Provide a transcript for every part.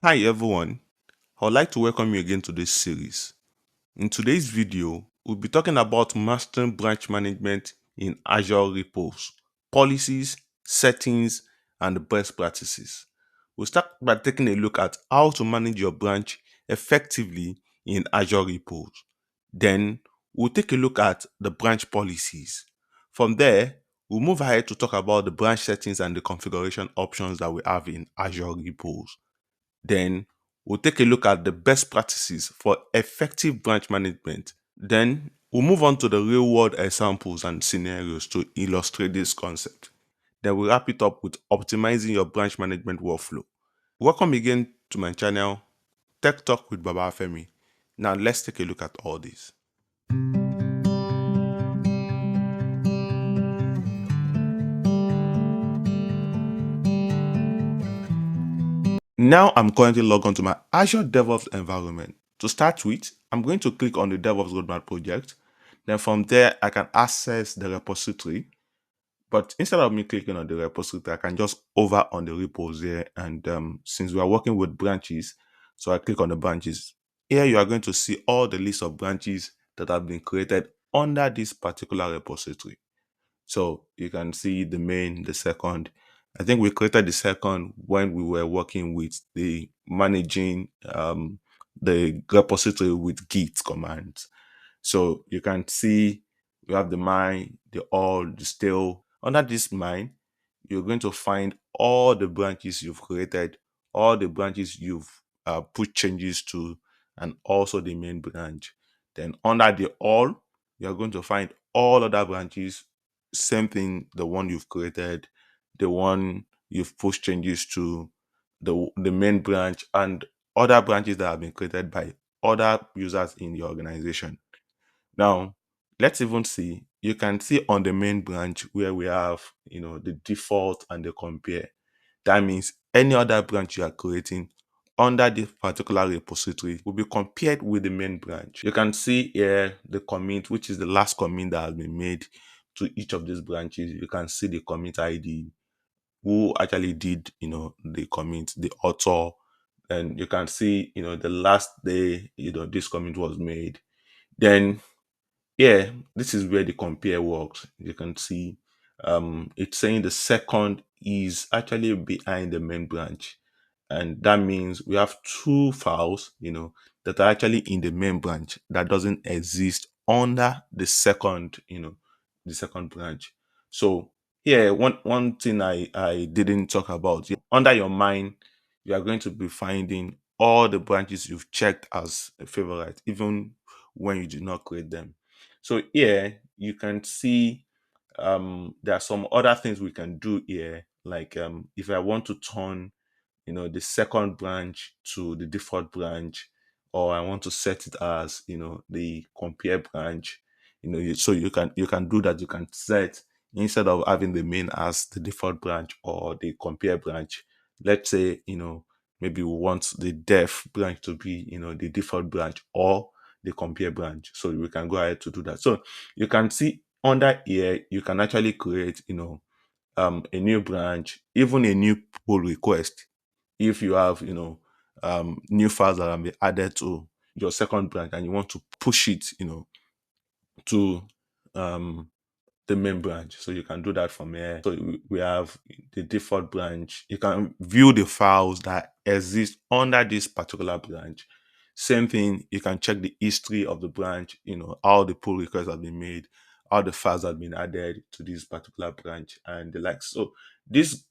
Hi everyone, I would like to welcome you again to this series. In today's video, we'll be talking about mastering branch management in Azure Repos, policies, settings, and best practices. We'll start by taking a look at how to manage your branch effectively in Azure Repos. Then, we'll take a look at the branch policies. From there, we'll move ahead to talk about the branch settings and the configuration options that we have in Azure Repos. Then we'll take a look at the best practices for effective branch management. Then we'll move on to the real world examples and scenarios to illustrate this concept. Then we'll wrap it up with optimizing your branch management workflow. Welcome again to my channel, Tech Talk with Baba Femi. Now let's take a look at all this. Now I'm currently logged onto my Azure DevOps environment. To start with, I'm going to click on the DevOps Roadmap project. Then from there, I can access the repository. But instead of me clicking on the repository, I can just hover on the repos here. And since we are working with branches, so I click on the branches. Here you are going to see all the list of branches that have been created under this particular repository. So you can see the main, the second. I think we created the second when we were working with the managing the repository with Git commands. So you can see we have the mine, the all, the stale. Under this mine, you're going to find all the branches you've created, all the branches you've put changes to, and also the main branch. Then under the all, you're going to find all other branches. Same thing, the one you've created, the one you've pushed changes to, the main branch, and other branches that have been created by other users in your organization. Now, let's even see, you can see on the main branch where we have, the default and the compare. That means any other branch you are creating under this particular repository will be compared with the main branch. You can see here the commit, which is the last commit that has been made to each of these branches. You can see the commit ID, who actually did, the commit, the author, and you can see, the last day, this commit was made. Then yeah, this is where the compare works. You can see it's saying the second is actually behind the main branch. And that means we have two files, that are actually in the main branch that doesn't exist under the second branch. So yeah, one thing I didn't talk about, under your mine, you are going to be finding all the branches you've checked as a favorite, even when you did not create them. So here you can see there are some other things we can do here. Like if I want to turn, the second branch to the default branch, or I want to set it as, the compare branch, so you can do that. You can set, instead of having the main as the default branch or the compare branch, let's say, maybe we want the def branch to be, the default branch or the compare branch. So we can go ahead to do that. So you can see under here, you can actually create, a new branch, even a new pull request. If you have, new files that have been added to your second branch and you want to push it, to um the main branch. So you can do that from here. So we have the default branch. You can view the files that exist under this particular branch. Same thing, you can check the history of the branch, how the pull requests have been made, how the files have been added to this particular branch, and the like. So this,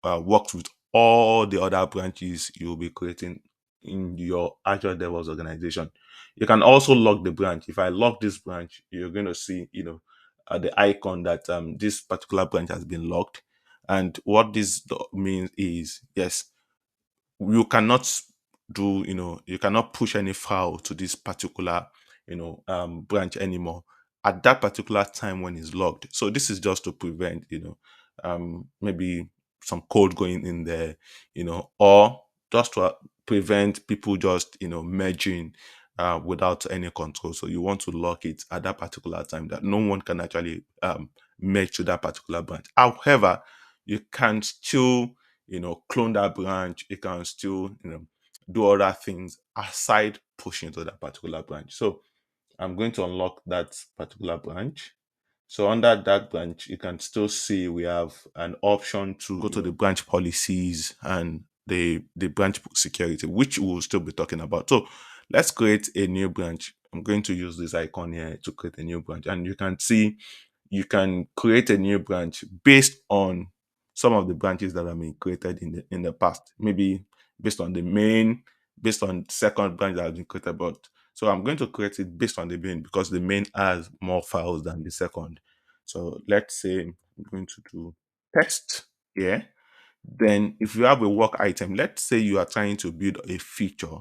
works with all the other branches you'll be creating in your Azure DevOps organization. You can also log the branch. If I log this branch, you're going to see, the icon that this particular branch has been locked. And what this means is, yes, you cannot you cannot push any file to this particular, branch anymore at that particular time when it's logged. So this is just to prevent, maybe some code going in there, or just to prevent people just, merging without any control. So you want to lock it at that particular time that no one can actually merge to that particular branch. However, you can still, clone that branch. It can still, do other things aside pushing to that particular branch. So I'm going to unlock that particular branch. So under that branch, you can still see we have an option to go to the branch policies and the branch security, which we'll still be talking about. So let's create a new branch. I'm going to use this icon here to create a new branch, and you can see you can create a new branch based on some of the branches that have been created in the past. Maybe based on the main, based on second branch that has been created. But so I'm going to create it based on the main because the main has more files than the second. So let's say I'm going to do test here. Then if you have a work item, let's say you are trying to build a feature,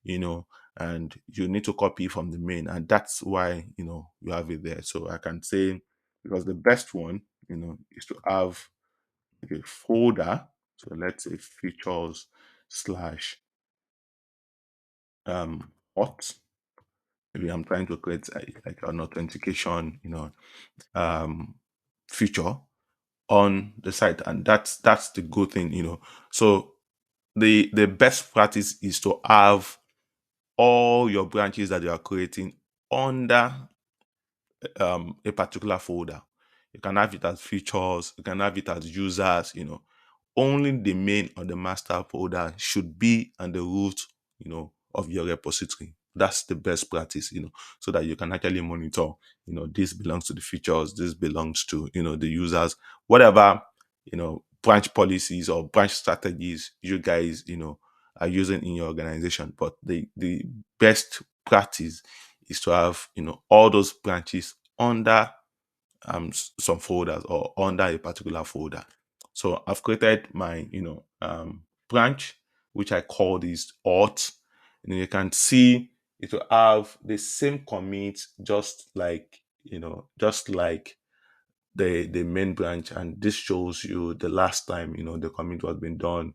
you know, and you need to copy from the main, and that's why you have it there. So I can say because the best one, is to have a folder. So let's say features slash hot. Maybe I'm trying to create like an authentication, um feature on the site, and that's the good thing. So the best practice is to have all your branches that you are creating under a particular folder. You can have it as features, you can have it as users. Only the main or the master folder should be on the root, of your repository. That's the best practice, so that you can actually monitor, this belongs to the features, this belongs to, the users, whatever, branch policies or branch strategies you guys, are using in your organization. But the best practice is to have, all those branches under some folders or under a particular folder. So I've created my branch, which I call this auth. And you can see it will have the same commit, just like the main branch. And this shows you the last time the commit was been done.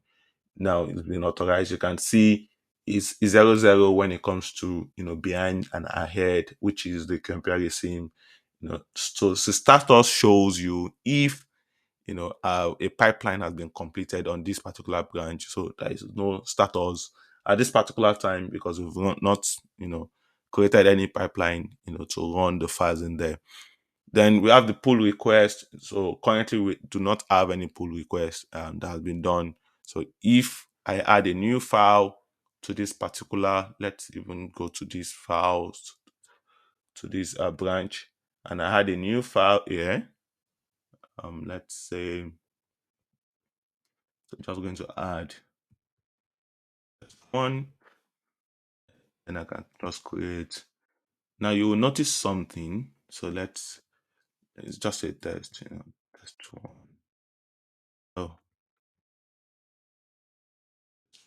Now it's been authorized. You can see is 00 when it comes to behind and ahead, which is the comparison. So the status shows you if a pipeline has been completed on this particular branch. So there is no status at this particular time because we've not created any pipeline to run the files in there. Then we have the pull request. So currently we do not have any pull request that has been done. So if I add a new file to this particular, let's even go to these files, to this branch, and I had a new file here. Let's say, so just going to add one, and I can just create. Now you will notice something. So it's just a test, test one. Oh,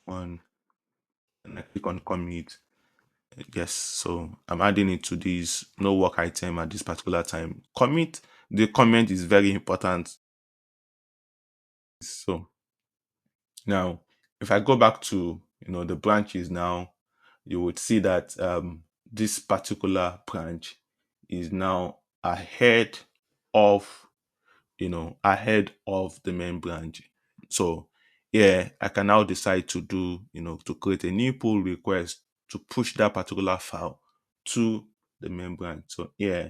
one, and I click on commit. Yes, so I'm adding it to this no work item at this particular time. The comment is very important. So now if I go back to the branches now, you would see that this particular branch is now of ahead of the main branch. So yeah, I can now decide to to create a new pull request to push that particular file to the main branch. So yeah,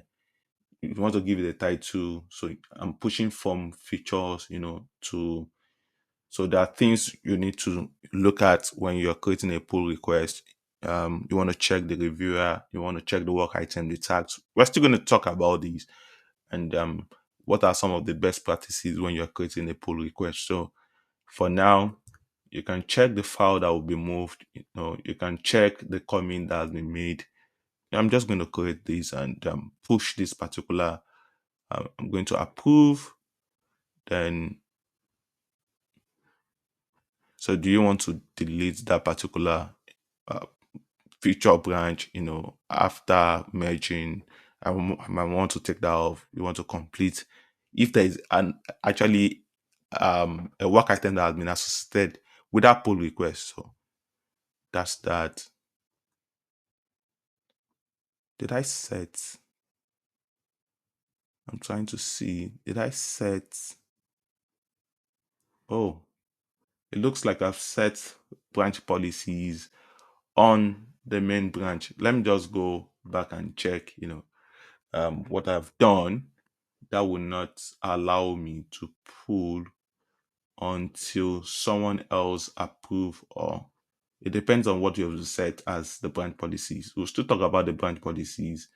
if you want to give it a title, so I'm pushing from features, to so there are things you need to look at when you're creating a pull request. You want to check the reviewer, you want to check the work item, the tags. We're still going to talk about these and what are some of the best practices when you're creating a pull request. So for now, you can check the file that will be moved. You can check the comment that has been made. I'm just going to create this and push this particular. I'm going to approve. Then, so do you want to delete that particular uh, feature branch? After merging, I might want to take that off. You want to complete. If there is an actually a work item that has been associated with that pull request, so that's that. Did I set? I'm trying to see. Did I set? Oh, It looks like I've set branch policies on the main branch. Let me just go back and check, what I've done that will not allow me to pull until someone else approve, or it depends on what you have set as the branch policies. We'll still talk about the branch policies,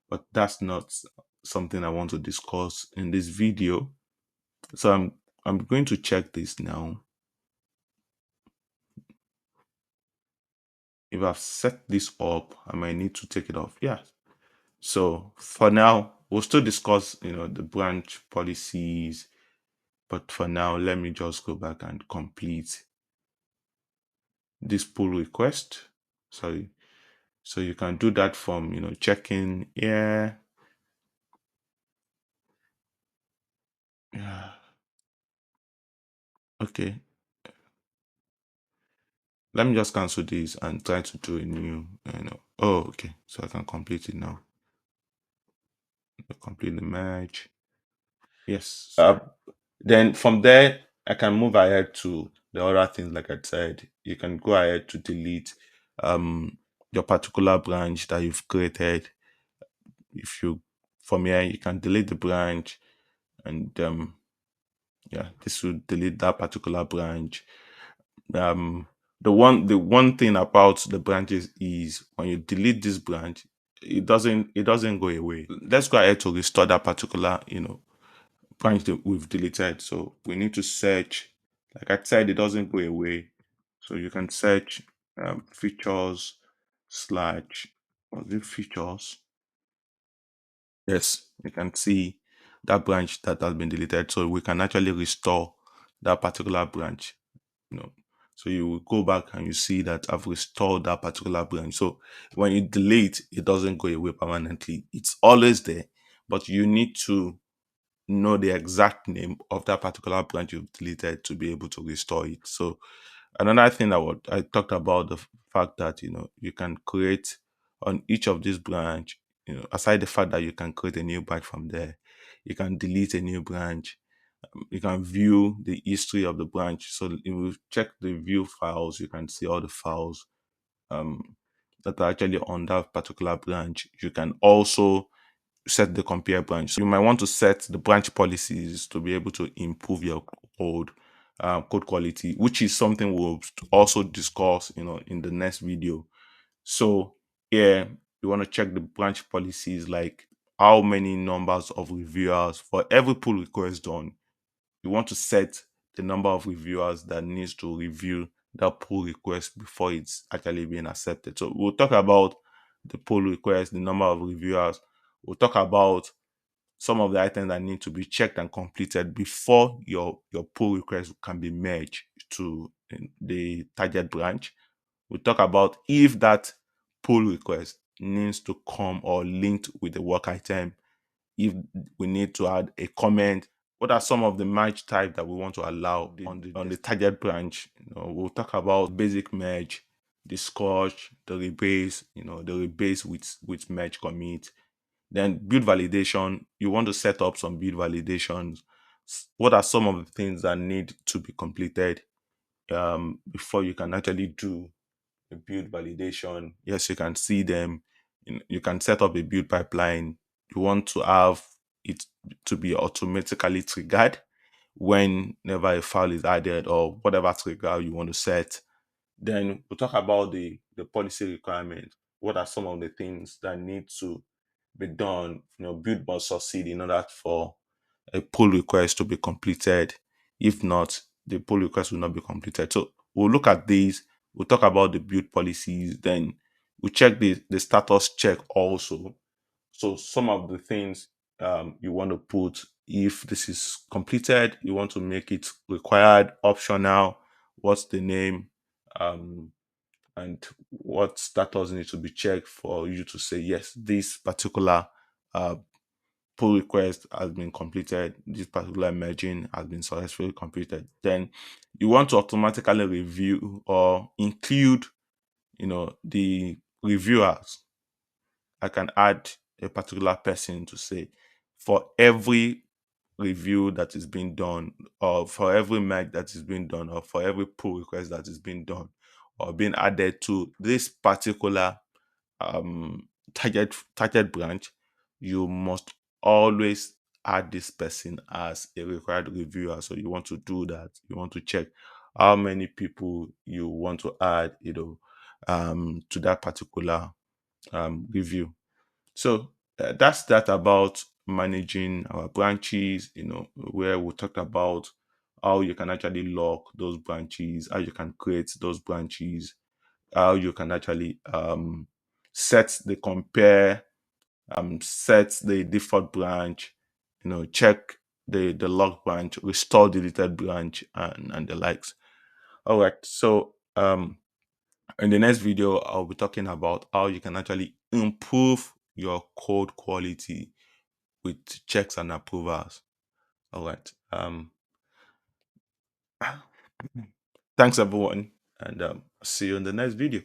but that's not something I want to discuss in this video. So I'm going to check this now. If I've set this up, I might need to take it off. Yeah. So for now, we'll still discuss, the branch policies. But for now, let me just go back and complete this pull request. Sorry. So you can do that from, checking here. Yeah. Okay. Let me just cancel this and try to do a new, Oh, okay. So I can complete it now. Complete the merge. Yes. Then from there, I can move ahead to the other things. Like I said, you can go ahead to delete um your particular branch that you've created. If you From here, you can delete the branch, and yeah, this will delete that particular branch. Um, the one thing about the branches is when you delete this branch, it doesn't go away. Let's go ahead to restore that particular branch that we've deleted. So we need to search. Like I said, it doesn't go away. So you can search features slash was it features? Yes, you can see that branch that has been deleted. So we can actually restore that particular branch. You know. So you will go back and you see that I've restored that particular branch. So when you delete, it doesn't go away permanently. It's always there, but you need to know the exact name of that particular branch you've deleted to be able to restore it. So another thing I talked about the fact that you can create on each of these branch, aside the fact that you can create a new branch from there, you can delete a new branch. You can view the history of the branch. So if you check the view files, you can see all the files um, that are actually on that particular branch. You can also set the compare branch. So you might want to set the branch policies to be able to improve your code quality, which is something we'll also discuss, in the next video. So yeah, you want to check the branch policies, like how many numbers of reviewers for every pull request done. You want to set the number of reviewers that needs to review that pull request before it's actually being accepted. So we'll talk about the pull request, the number of reviewers. We'll talk about some of the items that need to be checked and completed before your pull request can be merged to the target branch. We'll talk about if that pull request needs to come or linked with the work item, if we need to add a comment. What are some of the merge type that we want to allow on the target branch? We'll talk about basic merge, the scotch, the rebase, the rebase with merge commit. Then build validation. You want to set up some build validations. What are some of the things that need to be completed before you can actually do a build validation? Yes, you can see them. You can set up a build pipeline. You want to have it to be automatically triggered whenever a file is added or whatever trigger you want to set. Then we'll talk about the policy requirement. What are some of the things that need to be done? Build must succeed in order for a pull request to be completed. If not, the pull request will not be completed. So we'll look at these. We'll talk about the build policies. Then we'll check the status check also. So some of the things you want to put, if this is completed, you want to make it required, optional, what's the name, um, and what status needs to be checked for you to say, yes, this particular uh, pull request has been completed, this particular merging has been successfully completed. Then you want to automatically review or include, the reviewers. I can add a particular person to say, for every review that is being done, or for every merge that is being done, or for every pull request that is being done or being added to this particular um target branch, you must always add this person as a required reviewer. So you want to do that. You want to check how many people you want to add, to that particular review. So that's that about managing our branches, where we talked about how you can actually lock those branches, how you can create those branches, how you can actually set the compare, set the default branch, check the lock branch, restore deleted branch, and the likes. All right. So in the next video, I'll be talking about how you can actually improve your code quality with checks and approvals. All right. Thanks everyone, and see you in the next video.